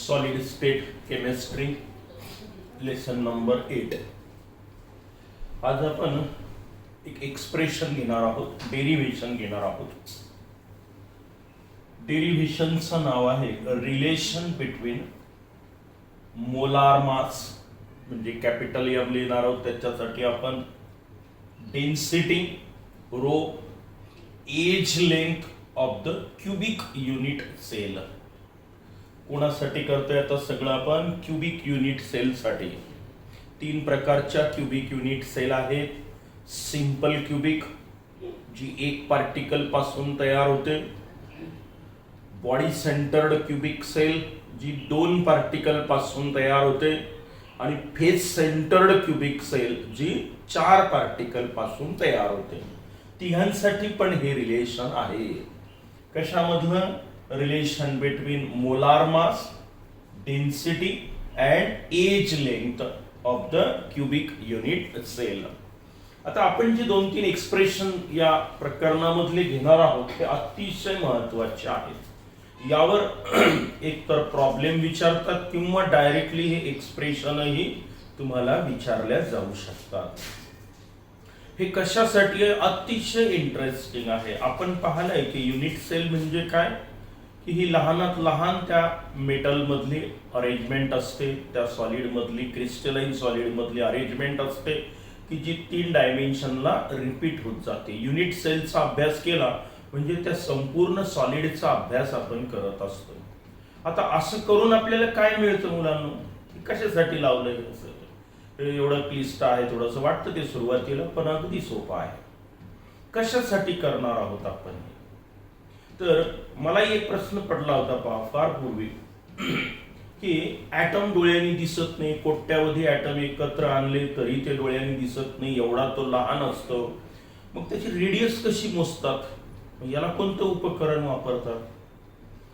Solid state chemistry lesson number 8. आज आपण एक एक्सप्रेशन घेणार आहोत, डेरिव्हेशन घेणार आहोत. डेरिव्हेशनचं नाव आहे रिलेशन बिटवीन मोलार मास, म्हणजे कॅपिटल एम लिहिणार आहोत. त्याच्यासाठी आपण density rho edge length of the cubic unit cell. कोणासाठी करतोय आता सगळं आपण? क्यूबिक युनिट सेल साठी. 3 प्रकारच्या क्यूबिक युनिट सेल आहेत. सिंपल क्यूबिक, जी एक पार्टिकल पासून तयार होते. बॉडी सेंटर्ड क्यूबिक सेल, जी 2 पार्टिकल पासून तयार होते. आणि फेस सेंटर्ड क्यूबिक सेल, जी 4 पार्टिकल पासून तयार होते. तिघांसाठी पण हे रिलेशन आहे. कशामधलं? Relation between molar mass, density and edge length of the cubic unit cell. आता आपण जे 2-3 एक्सप्रेशन या प्रकरणामधले घेणार आहोत ते अतिशय महत्वाचे आहेत. यावर एक तर प्रॉब्लेम विचारतात किंवा डायरेक्टली हे एक्सप्रेशनही तुम्हाला विचारल्या जाऊ शकतात. हे कशासाठी आहे? अतिशय इंटरेस्टिंग आहे. आपण पाहिलंय की युनिट सेल म्हणजे काय, की ही लहानात लहान त्या मेटल मधली अरेंजमेंट असते, त्या सॉलिड मधली, क्रिस्टलाइन सॉलिड मधली अरेंजमेंट असते, की जी 3 डायमेन्शनला रिपीट होत जाते. युनिट सेलचा अभ्यास केला म्हणजे त्या संपूर्ण सॉलिडचा अभ्यास आपण करत असतो. आता असं करून आपल्याला काय मिळतं मुलांनो? कशासाठी लावलंय? एवढं क्लिष्ट आहे थोडंसं वाटतं ते सुरुवातीला, पण अगदी सोपं आहे. कशासाठी करणार आहोत आपण? तर मला एक प्रश्न पडला होता फार पूर्वी, की ॲटम डोळ्यांनी दिसत नाही, कोट्यावधी ॲटम एकत्र आणले तरी ते डोळ्यांनी दिसत नाही, एवढा तो लहान असतो. मग त्याची रेडियस कशी मोजतात? याला कोणतं उपकरण वापरतात?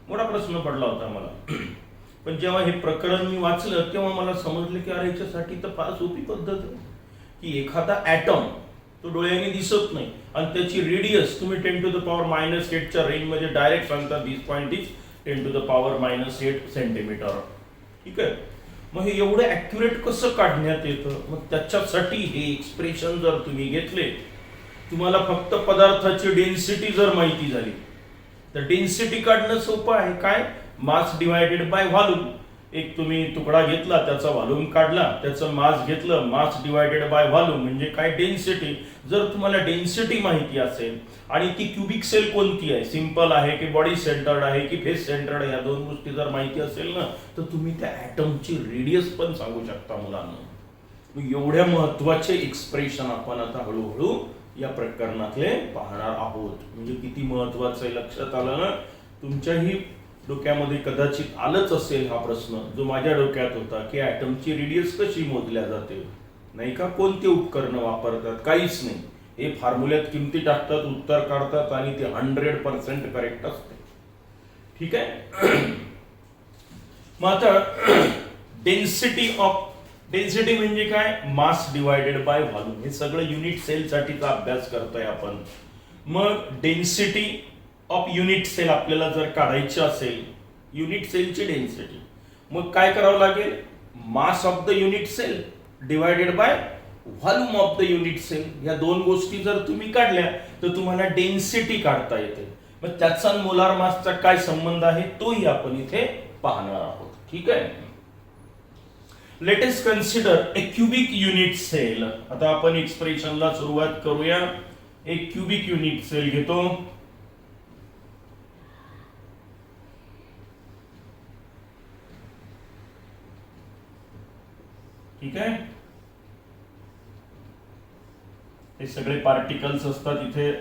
मोठा प्रश्न पडला होता मला. पण जेव्हा हे प्रकरण मी वाचलं तेव्हा मला समजलं की अरे याच्यासाठी तर फार सोपी पद्धत आहे, की एखादा ॲटम तो डोळ्यांनी दिसत नाही आणि त्याची रेडियस तुम्ही 10 to the power -8 च्या रेंज मध्ये डायरेक्ट सांगता this point is 10 to the power -8 centimetre. ठीक आहे. मग हे एवढं ॲक्युरेट कसं काढण्यात येतं? मग त्याच्यासाठी हे एक्सप्रेशन जर तुम्ही घेतले, तुम्हाला फक्त पदार्थाची डेन्सिटी जर माहिती झाली तर डेन्सिटी काढणं सोपं आहे. काय? Mass divided by volume. एक तुम्ही तुकडा घेतला, त्याचा व्हॉल्यूम काढला, त्याचं मास घेतलं, मास डिवायडेड बाय व्हॉल्यूम म्हणजे काय? डेन्सिटी. जर तुम्हाला डेन्सिटी माहिती असेल आणि ती क्यूबिक सेल कोणती आहे, सिंपल आहे की बॉडी सेंटर्ड आहे की फेस सेंटर्ड आहे, या 2 गोष्टी जर माहिती असेल ना, तर तुम्ही त्या ॲटमची रेडियस पण सांगू शकता मुलांना. एवढ्या महत्वाचे एक्सप्रेशन आपण आता हळूहळू या प्रकरणातले पाहणार आहोत. म्हणजे किती महत्वाचं आहे लक्षात आलं ना? तुमच्याही डोक्यामध्ये कदाचित आलंच असेल हा प्रश्न, जो माझ्या डोक्यात होता, की ॲटमची रेडियस कशी मोजल्या जाते, नाही का? कोणते उपकरण वापरतात? काहीच नाही. हे फॉर्म्युल्यात किमती टाकतात, उत्तर काढतात आणि ते 100% करेक्ट असते. ठीक आहे. मग आता डेन्सिटी म्हणजे काय? Mass divided by volume. हे सगळं युनिट सेल साठीचा अभ्यास करतोय आपण. मग डेन्सिटी ऑफ युनिट सेल आपल्याला जर काढायची असेल, युनिट सेलची डेन्सिटी, मग काय करावं लागेल? Mass of the unit cell divided by volume of the unit cell. या 2 गोष्टी जर तुम्ही काढल्या तर तुम्हाला डेन्सिटी काढता येते. मग त्याचा मोलार मासचा काय संबंध आहे तोही आपण इथे पाहणार आहोत. ठीक आहे. Let us consider a cubic unit cell. आता आपण एक्सप्रेशनला सुरुवात करूया. एक क्यूबिक युनिट सेल घेतो. ठीक आहे. हे सगळे पार्टिकल्स असतात इथे,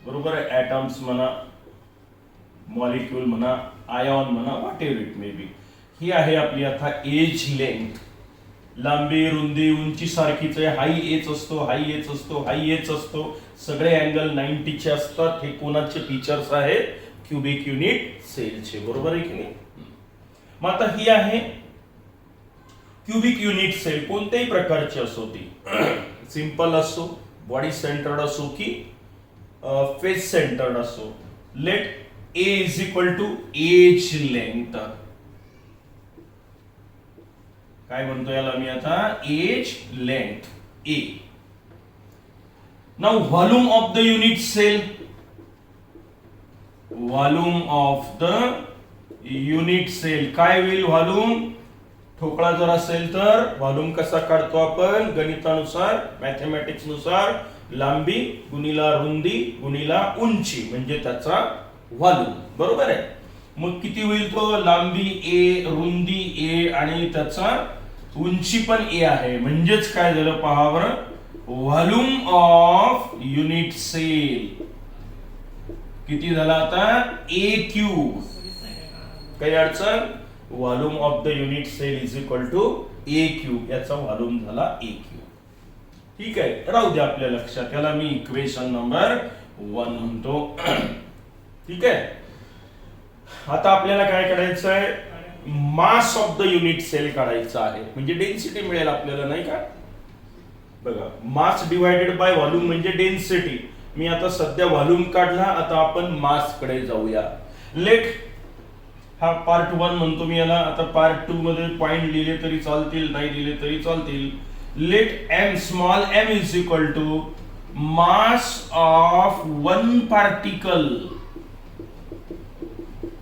बरोबर आहे. ॲटम्स म्हणा, मॉलिक्यूल म्हणा, आयॉन म्हणा, whatever it may be. ही आहे आपली आता एज लेंथ. लांबी, रुंदी, उंची सारखीच आहे. हाई एच असतो, हाई एच असतो, हाई एच असतो. सगळे अँगल 90 चे असतात. हे कोणाचे फीचर्स आहेत? क्यूबिक युनिट सेलचे. बरोबर आहे की नाही? मग आता ही आहे क्यूबिक युनिट सेल. कोणत्याही प्रकारची असो ती, सिंपल असो, बॉडी सेंटर्ड असो की फेस सेंटर्ड असो. Let a is equal to edge length. काय म्हणतो याला मी आता, edge length a. Now volume of the unit cell, volume of the unit cell काय होईल, व्हॉल्यूम ठोकळा जर असेल तर व्हॉल्यूम कसा काढतो आपण, गणितानुसार मॅथमॅटिक्स नुसार लांबी गुणिला रुंदी गुणिला उंची म्हणजे त्याचा व्हॉल्यूम, बरोबर आहे. मग किती होईल तो, लांबी ए, रुंदी ए आणि त्याचा उंची पण ए आहे, म्हणजेच काय झालं पहा बरं, व्हॉल्यूम ऑफ युनिट सेल किती झाला आता, ए क्यूब. काही अडचण, volume of the unit cell is equal to a cube, याचा व्हॉल्यूम झाला ए क्यूब. ठीक आहे, राहू द्या आपल्या लक्षात, याला मी इक्वेशन नंबर 1 म्हणतो. ठीक आहे, आता आपल्याला काय करायचं आहे, mass of the unit cell काढायचा आहे, म्हणजे डेन्सिटी मिळेल आपल्याला, नाही का. बघा, मास डिवायडेड बाय व्हॉल्यूम म्हणजे डेन्सिटी. मी आता सध्या व्हॉल्यूम काढला, आता आपण मास कडे जाऊया. लेट, हा पार्ट 1 म्हणतो मी याला. आता पार्ट 2 मध्ये पॉइंट लिहिले तरी चालतील, नाही लिहिले तरी चालतील. Let m small m is equal to mass of one particle.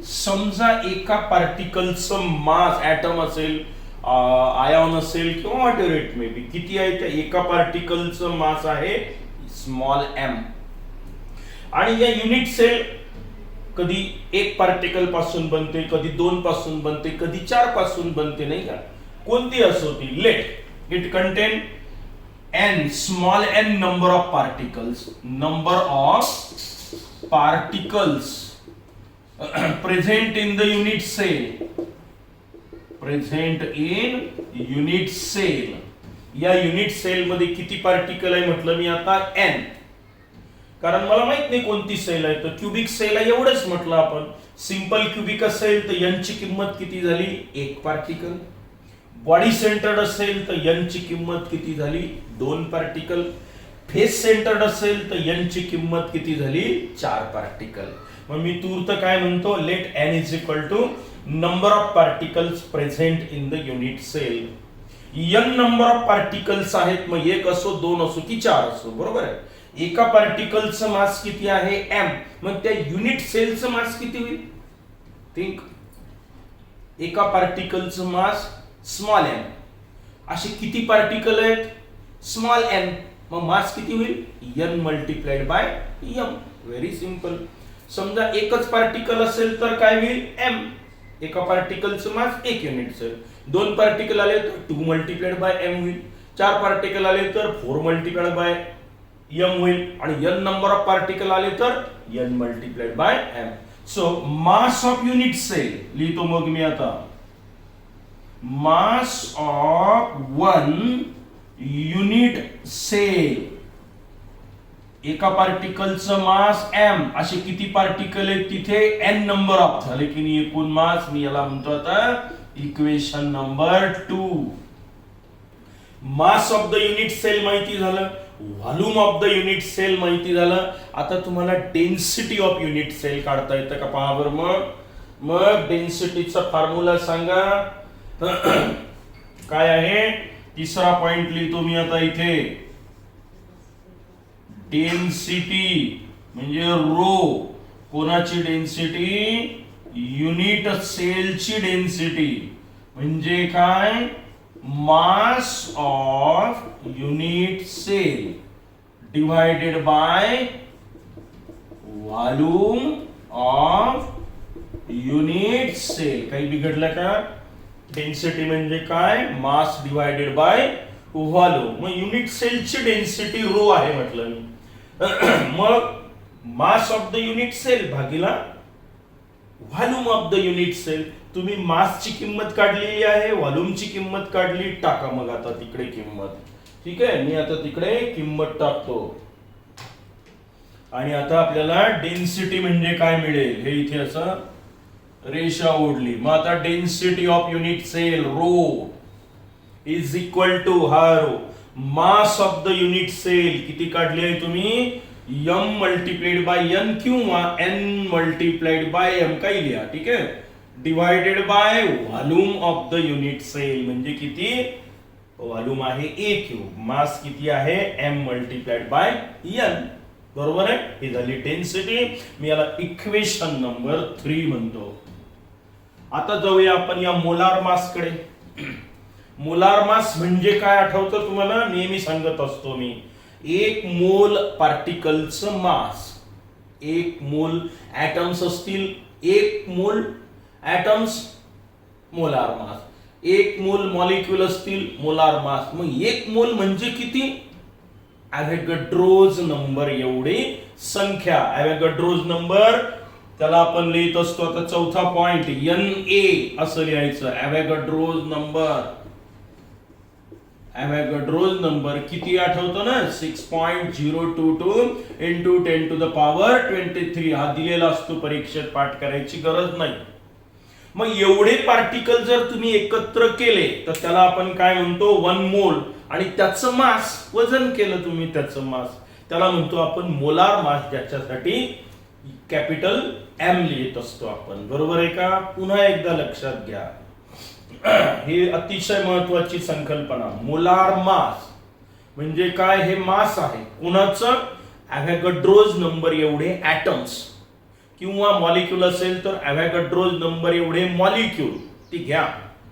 समजा एका पार्टिकलचं मास, ऍटम असेल, आयॉन असेल किंवा व्हॉटएव्हर इट मे बी, किती आहे, त्या एका पार्टिकलचं मास आहे स्मॉल एम. आणि या युनिट सेल कधी एक पार्टिकल पासून बनते, कधी 2 पासून बनते, कधी 4 पासून बनते, नाही का, कोणती असो ती. Let it contain n small n number of particles, number of particles present in the unit cell, present in unit cell. या युनिट सेल मध्ये किती पार्टिकल आहे म्हटलं मी आता, एन. कारण मला माहित नाही कोणती सेल आहे, तर क्यूबिक सेल आहे एवढंच म्हटलं आपण. सिंपल क्यूबिक असेल तर एन ची किंमत किती झाली, 1 पार्टिकल. बॉडी सेंटर्ड असेल तर एन ची किंमत किती झाली, 2 पार्टिकल. फेस सेंटर्ड असेल तर एन ची किंमत किती झाली, 4 पार्टिकल. मग मी तूर्त काय म्हणतो, let n is equal to number of particles present in the unit cell. N number of particles आहेत, मग 1 असो, 2 असो की 4 असो, बरोबर आहे. एका पार्टिकलचं मास किती आहे, एम. मग त्या युनिट सेलचं मास किती होईल, थिंक. एका पार्टिकलचं मास स्मॉल एम, असे किती पार्टिकल आहेत, स्मॉल एन, मग मास किती होईल, n multiplied by m. Very simple. समजा एकच पार्टिकल असेल तर काय होईल, एम. एका पार्टिकलचं मास 1 युनिट सेल. 2 पार्टिकल आले तर 2 मल्टिप्लाइड बाय एम होईल. 4 पार्टिकल आले तर 4 मल्टिप्लाइड बाय एम होईल. आणि एन नंबर ऑफ पार्टिकल आले तर n multiplied by m. So mass of unit cell लिहितो मग मी आता, mass of one unit cell. एका पार्टिकलचं मास एम, असे किती पार्टिकल आहेत तिथे, एन नंबर ऑफ, झाले की नाही एकूण मास. मी याला म्हणतो आता equation number 2. Mass of the unit cell माहिती झालं, volume of the unit cell माहिती झालं. आता तुम्हाला डेन्सिटी ऑफ युनिट सेल काढता येतं का पहा बरं. मग डेन्सिटीचा फॉर्म्युला सांगा काय आहे. तिसरा पॉइंट लिहितो मी आता इथे, डेन्सिटी म्हणजे रो. कोणाची डेन्सिटी, युनिट सेलची डेन्सिटी. म्हणजे काय, mass of unit cell divided by volume of unit cell. काही बिघडलं का, डेन्सिटी म्हणजे काय, मास डिवायडेड बाय व्हॉल्यूम. मग युनिट सेलची डेन्सिटी रो आहे म्हटलं मी. मग mass of the unit cell भागीला volume of the unit cell. तुम्ही मासची किंमत काढलेली आहे, व्हॉल्यूमची किंमत काढली, टाका मग आता तिकडे किंमत. ठीक आहे, मी आता तिकडे किंमत टाकतो. आणि आता आपल्याला डेन्सिटी म्हणजे काय मिळेल हे इथे असं रेषा ओढली. मग आता density of unit cell rho is equal to हा rho mass of the unit cell किती काढली आहे तुम्ही, m मल्टिप्लाइड बाय n किंवा n मल्टिप्लाइड बाय m काही लिहा. ठीक आहे, divided by volume of the unit cell. म्हणजे किती व्हॉल्यूम आहे ए क्यूब, मास किती आहे m मल्टिप्लाइड बाय n. बरोबर आहे. ही झाली डेन्सिटी. मी याला इक्वेशन नंबर 3 म्हणतो. आता जाऊया आपण या मोलार मास कडे. मोलार मास म्हणजे काय आठवतं तुम्हाला? नेहमी सांगत असतो मी, एक मोल पार्टिकलचं मास. एक मोल ऍटम्स असतील, एक मोल ऍटम्स मोलार मास. एक मोल मॉलिक्यूल असतील, मोलार मास. मग एक मोल म्हणजे किती? ॲव्होगाड्रोज नंबर एवढी संख्या. ॲव्होगाड्रोज नंबर त्याला आपण लिहित असतो आता चौथा पॉइंट Na असं लिहायचं. ॲव्होगाड्रोज नंबर. ॲव्होगाड्रोज नंबर किती आठवतो ना? 6.022 into 10 to the power 23. हा दिलेला असतो, परीक्षेत पाठ करायची गरज नाही. मग एवढे पार्टिकल जर तुम्ही एकत्र केले तर त्याला आपण काय म्हणतो? 1 मोल. आणि त्याचं मास वजन केलं तुम्ही, त्याचं मास त्याला म्हणतो आपण मोलार मास, ज्याच्यासाठी कॅपिटल M लिहित असतो आपण. बरोबर आहे का? पुन्हा एकदा लक्षात घ्या, ही अतिशय महत्वाची संकल्पना. मोलार मास म्हणजे काय? हे मास आहे कोणाचं? ॲव्होगाड्रोज नंबर एवढे ॲटम्स, किंवा मॉलिक्यूल असेल तर ॲव्होगाड्रोज नंबर एवढे मॉलिक्यूल. ती घ्या,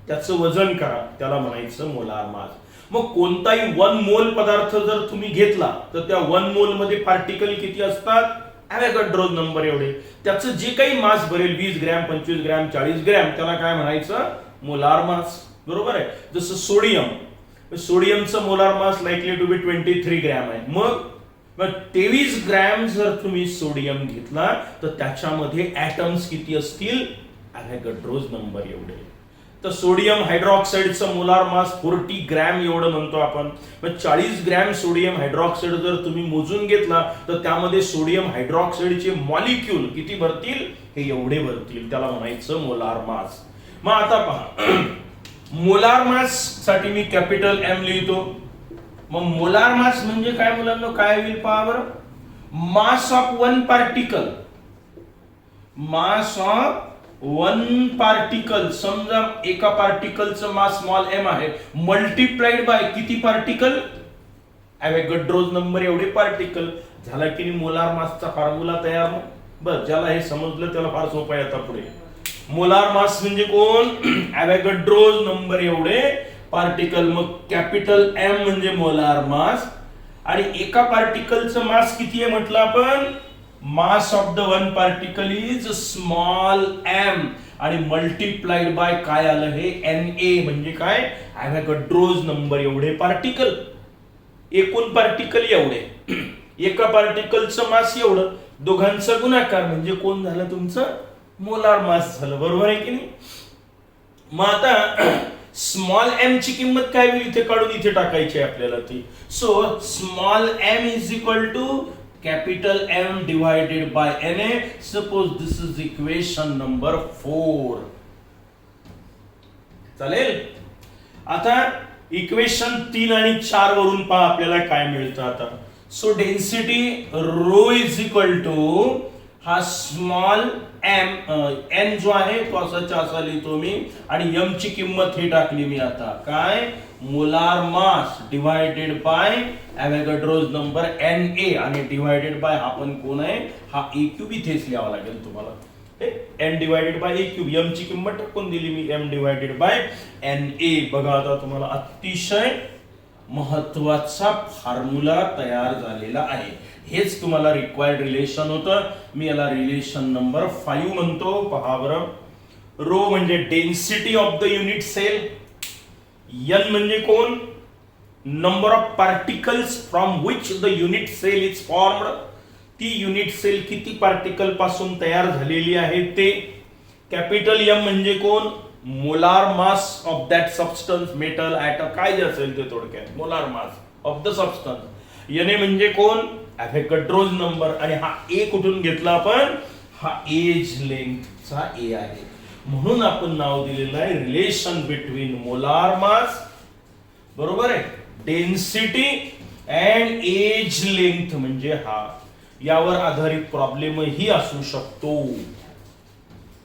त्याचं वजन करा, त्याला म्हणायचं मोलार मास. मग कोणताही 1 मोल पदार्थ जर तुम्ही घेतला तर त्या 1 मोल मध्ये पार्टिकल किती असतात? ॲव्होगाड्रोज नंबर एवढे. त्याचं जे काही मास भरेल 20 ग्रॅम, 25 ग्रॅम, 40 ग्रॅम, त्याला काय म्हणायचं? Molar mass. बरोबर आहे. जसं सोडियम, सोडियमचं molar mass likely to be 23 gram आहे. मग 23 ग्रॅम जर तुम्ही सोडियम घेतला तर त्याच्यामध्ये ॲटम्स किती असतील? ॲव्होगाड्रोज नंबर एवढे. तर सोडियम हायड्रॉक्साईडचं मोलार मास 40 ग्रॅम एवढं म्हणतो आपण. मग 40 ग्रॅम सोडियम हायड्रॉक्साईड जर तुम्ही मोजून घेतला तर त्यामध्ये सोडियम हायड्रॉक्साईडचे मॉलिक्यूल किती भरतील? हे एवढे भरतील. त्याला म्हणायचं मोलार मास. मग आता पहा, मोलार मास साठी मी कॅपिटल M लिहितो. मग मोलार मास म्हणजे काय मुलांना? काय होईल पहा बरं. Mass of 1 particle. Mass of 1 particle. समजा एका पार्टिकलचं मास स्मॉल m आहे, मल्टिप्लाइड बाय किती पार्टिकल? ॲव्होगाड्रोज नंबर एवढे पार्टिकल. झाला की मोलार मासचा फॉर्म्युला तयार. बस, ज्याला हे समजलं त्याला फार सोपं आहे. आता पुढे मोलार मास म्हणजे कोण? ॲव्होगाड्रोज नंबर एवढे पार्टिकल. मग कॅपिटल M म्हणजे मोलार मास. आणि एका पार्टिकलचं मास किती आहे म्हटलं आपण? मास of the 1 particle is small m आणि मल्टिप्लाइड बाय काय आलं हे? Na. म्हणजे काय? ॲव्होगाड्रोज नंबर एवढे पार्टिकल. एकूण पार्टिकल एवढे. एका पार्टिकलचं मास एवढं, दोघांचा गुणाकार म्हणजे कोण झालं? तुमचं मोलार मास झालं. बरोबर आहे की नाही? मग आता स्मॉल m ची किंमत काय होईल? इथे काढून इथे टाकायची आहे आपल्याला ती. So small m is equal to capital M divided by Na. Suppose this is equation number 4. चालेल. आता इक्वेशन 3 आणि 4 वरून पहा आपल्याला काय मिळतं आता. So density rho is equal to हा स्मॉल m n जो आहे तो असा लिहितो मी, आणि m ची किंमत ही टाकली मी आता. काय? Molar mass divided by Avogadro's number Na आणि डिवायडेड बाय हा पण कोण आहे? हा A क्यूब. इथेच लिहावं लागेल तुम्हाला. n divided by A cube. m ची किंमत टाकून दिली मी, m डिवायडेड बाय Na. बघा आता तुम्हाला अतिशय महत्वाचा फॉर्म्युला तयार झालेला आहे. हेच तुम्हाला रिक्वायर्ड रिलेशन होतं. मी याला रिलेशन नंबर 5 म्हणतो. पहा बरं. रो म्हणजे density of the unit cell. n म्हणजे कोण? Number of particles from which the unit cell is formed. ती युनिट सेल किती पार्टिकल पासून तयार झालेली आहे ते. कॅपिटल M म्हणजे कोण? Molar mass of that substance, metal, atom, काय जे असेल ते थोडक्यात molar mass of the substance. Na म्हणजे कोण? Avogadro's number. आणि हा A कुठून घेतला आपण? हा एज लेंथचा A आहे. म्हणून आपण नाव दिलेलं आहे रिलेशन बिटवीन मोलार मास, बरोबर आहे, डेन्सिटी अँड एज लेंथ म्हणजे हा. यावर आधारित प्रॉब्लेम ही असू शकतो.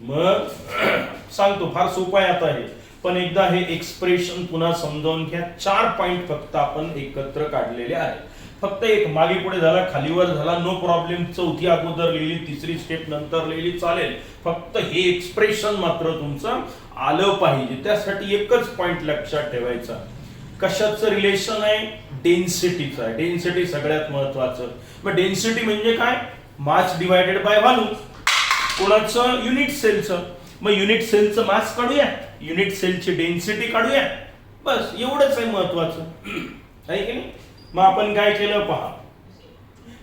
मग सांगतो, फार सोपं आहे आता हे, पण एकदा हे एक्सप्रेशन पुन्हा समजावून घ्या. 4 पॉइंट फक्त आपण एकत्र काढलेले आहे. फक्त एक मागे पुढे झाला, खालीवर झाला, नो प्रॉब्लेम. चौथी अगोदर लिहिली, तिसरी स्टेप नंतर लिहिली, चालेल. फक्त हे एक्सप्रेशन मात्र तुमचं आलं पाहिजे. त्यासाठी एकच पॉइंट लक्षात ठेवायचा, कशाचं रिलेशन आहे? डेन्सिटीचं आहे. डेन्सिटी सगळ्यात महत्वाचं. मग डेन्सिटी म्हणजे काय? Mass divided by volume. कोणाचं? युनिट सेलचं. मग युनिट सेलचं मास काढूया, युनिट सेलची डेन्सिटी काढूया, बस एवढंच आहे महत्वाचं, आहे की नाही? मग आपण काय केलं पहा.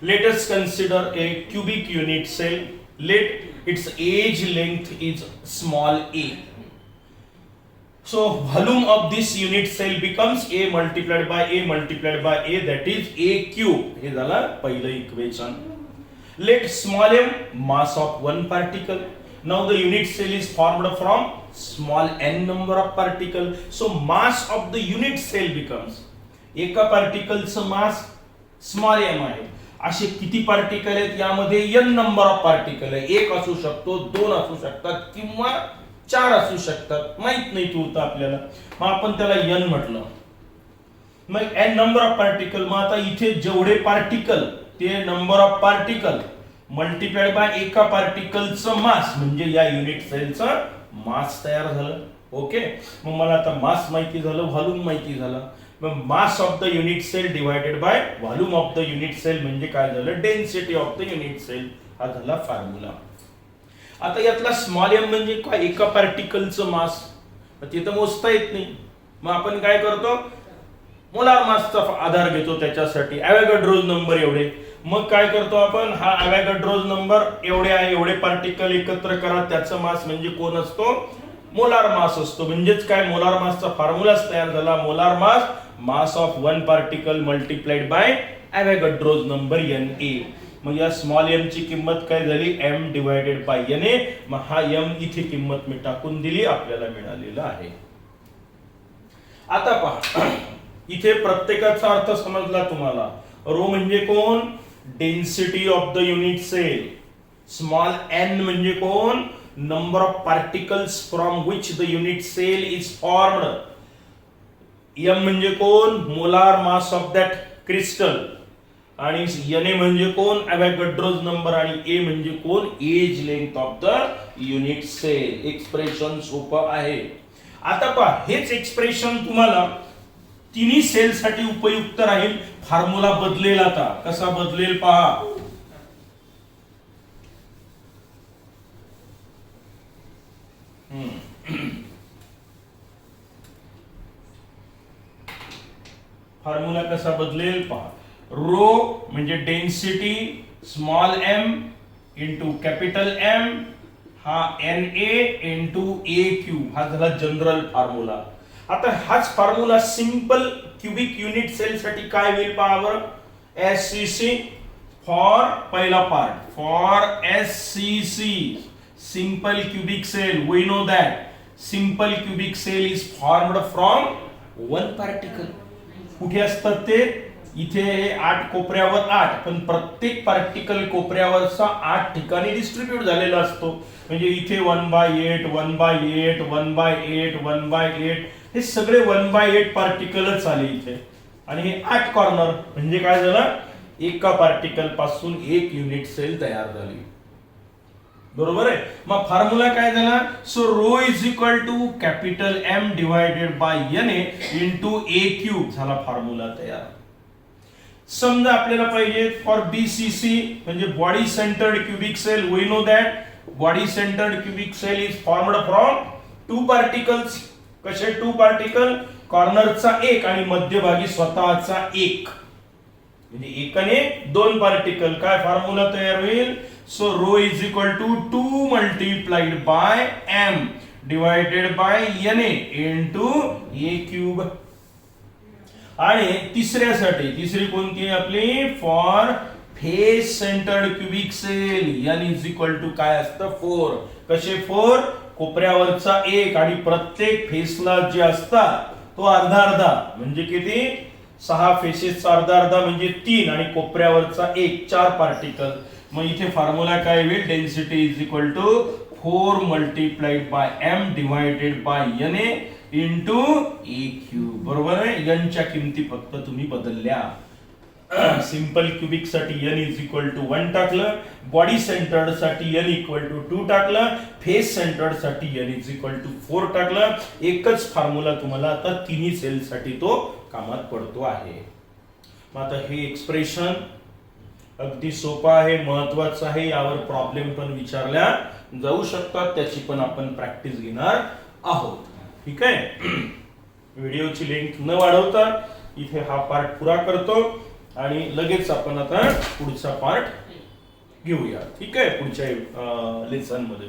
Let us consider a cubic unit cell. Let its edge length is small a. So volume of this unit cell becomes a multiplied by a multiplied by a, that is a cube. हे झालं पहिलं equation. Let small m mass of one particle. Now the unit cell is formed from small n number of particles. So mass of the unit cell becomes, एका पार्टिकलचं mass small m आहे. असे किती particle आहेत यामध्ये? n number of particle आहे. एक असू शकतो, दोन असू शकतात, किंवा 4 असू शकतात, माहित नाही तू होतं आपल्याला. मग आपण त्याला n म्हटलं. मग n नंबर ऑफ पार्टिकल. मग आता इथे जेवढे पार्टिकल ते number of particle multiplied bye एका पार्टिकलचं मास, म्हणजे या युनिट सेलचं मास तयार झालं. ओके. मग मला आता मास माहिती झालं, व्हॉल्यूम माहिती झालं. मग mass of the unit cell divided by volume of the unit cell म्हणजे काय झालं? Density of the unit cell. हा झाला फॉर्म्युला. आता यातला स्मॉल m म्हणजे काय? एका पार्टिकलचं मास. ते तर मोजता येत नाही. मग आपण काय करतो? मोलार मासचा आधार घेतो त्याच्यासाठी. अवॅगॅड्रोज नंबर एवढे. मग काय करतो आपण? हा अवॅगॅड्रोज नंबर एवढे आहे, एवढे पार्टिकल एकत्र करा, त्याचा मास म्हणजे कोण असतो? मोलार मास असतो. म्हणजेच काय? मोलार मासचा फॉर्म्युलाच तयार झाला. Molar mass, mass of one particle multiplied by Avogadro's number Na. मग या स्मॉल m ची किंमत काय झाली? m divided by Na. मग हा m इथे किंमत मी टाकून दिली, आपल्याला मिळालेला आहे. आता पहा, इथे प्रत्येकाचा अर्थ समजला तुम्हाला. रो म्हणजे कोण? Density of the unit cell. Small n म्हणजे कोण? Number of particles from which the unit cell is formed. m म्हणजे कोण? Molar mass of that crystal. आणि Na म्हणजे कोण? अवॅगॅड्रोज नंबर. आणि A म्हणजे कोण? Edge length of the unit cell. Expression सोपं आहे. आता पहा, हेच एक्सप्रेशन तुम्हाला तिन्ही सेल साठी उपयुक्त राहील. फॉर्म्युला बदलेल. आता कसा बदलेल पहा. फॉर्म्युला कसा बदलेल पहा. रो म्हणजे density small m into capital M, हा Na इंटू a क्यूब. हा झाला जनरल फॉर्म्युला. आता हाच formula simple cubic unit cell साठी काय होईल पहा बरं. SCC फॉर पहिला पार्ट, for SCC simple cubic cell, we know that simple cubic cell is formed from one particle. कुठे असतात ते? इथे 8 कोपऱ्यावर 8, पण प्रत्येक पार्टिकल कोपऱ्यावरचा 8 ठिकाणी डिस्ट्रीब्यूट झालेला असतो. म्हणजे इथे 1/8 1/8 1/8 1/8 हे सगळे 1/8 पार्टिकलच आले इथे. आणि हे 8 कॉर्नर म्हणजे काय झालं? एका पार्टिकल पासून एक युनिट सेल तयार झाली. बरोबर आहे. मग फॉर्म्युला काय झाला? So rho is equal to capital M divided by Na into a cube. झाला फॉर्म्युला तयार. समजा आपल्याला पाहिजे फॉर BCC म्हणजे body centred cubic cell, we know that body centred cubic cell is formed from 2 particles. कसे 2 particle? कॉर्नरचा एक आणि मध्यभागी स्वतःचा एक. म्हणजे एकाने 2 पार्टिकल. काय फॉर्म्युला तयार होईल? So rho is equal to 2 multiplied by m divided by Na into a cube. आणि तिसऱ्यासाठी, तिसरी कोणती आहे आपली? For face centred cubic cell n is equal to काय असतं? 4. कसे 4? कोपऱ्यावरचा एक आणि प्रत्येक फेसला जे असतात तो अर्धा अर्धा. म्हणजे किती? 6 फेसेसचा अर्धा अर्धा म्हणजे 3 आणि कोपऱ्यावरचा एक, 4 पार्टिकल. मग इथे फॉर्म्युला काय होईल? Density is equal to 4 multiplied by m divided by na into a cube. बरोबर आहे. n च्या किमती फक्त तुम्ही बदलल्या. सिंपल क्युबिक साठी n इज इक्वल टू 1 टाकलं, बॉडी सेंटर्ड साठी n इक्वल टू 2 टाकलं, फेस सेंटर्ड साठी n इज इक्वल टू 4 टाकलं. एकच फॉर्म्युला तुम्हाला आता तिन्ही सेल साठी तो कामात पडतो आहे. मग आता हे एक्सप्रेशन अगदी सोपं आहे, महत्वाचं आहे. यावर प्रॉब्लेम पण विचारल्या जाऊ शकतात, त्याची पण आपण प्रॅक्टिस घेणार आहोत. ठीक आहे. व्हिडिओची लेंथ न वाढवता इथे हा पार्ट पुरा करतो आणि लगेच आपण आता पुढचा पार्ट घेऊया. ठीक आहे, पुढच्या लेसन मध्ये.